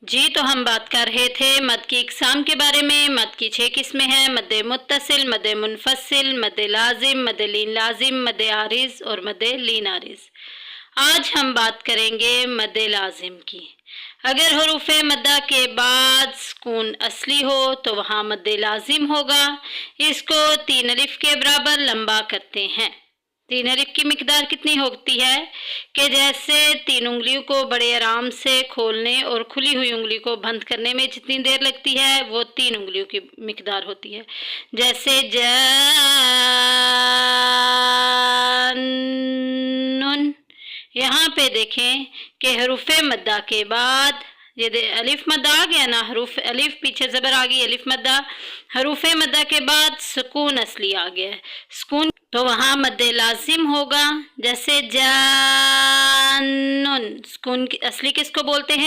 جی تو ہم بات کر رہے تھے مد کی اقسام کے بارے میں۔ مد کی 6 قسمیں ہیں: مد متصل، مد منفصل، مد لازم، مد لین لازم، مد عارض اور مد لین عارض۔ آج ہم بات کریں گے مد لازم کی۔ اگر حروف مدہ کے بعد سکون اصلی ہو تو وہاں مد لازم ہوگا۔ اس کو 3 الف کے برابر لمبا کرتے ہیں۔ 3 الف کی مقدار کتنی ہوتی ہے کہ جیسے 3 انگلیوں کو بڑے آرام سے کھولنے اور کھلی ہوئی انگلی کو بند کرنے میں جتنی دیر لگتی ہے وہ 3 انگلیوں کی مقدار ہوتی ہے۔ جیسے جانن، یہاں پہ دیکھیں کہ حروف مدہ کے بعد یہ الف مدہ آ گیا نا، حروف الف پیچھے زبر آ گئی، الف مدہ، حروف مدہ کے بعد سکون اصلی آ گیا ہے۔ سکون تو وہاں مد لازم ہوگا۔ جیسے جانن، سکون اصلی کس کو بولتے ہیں؟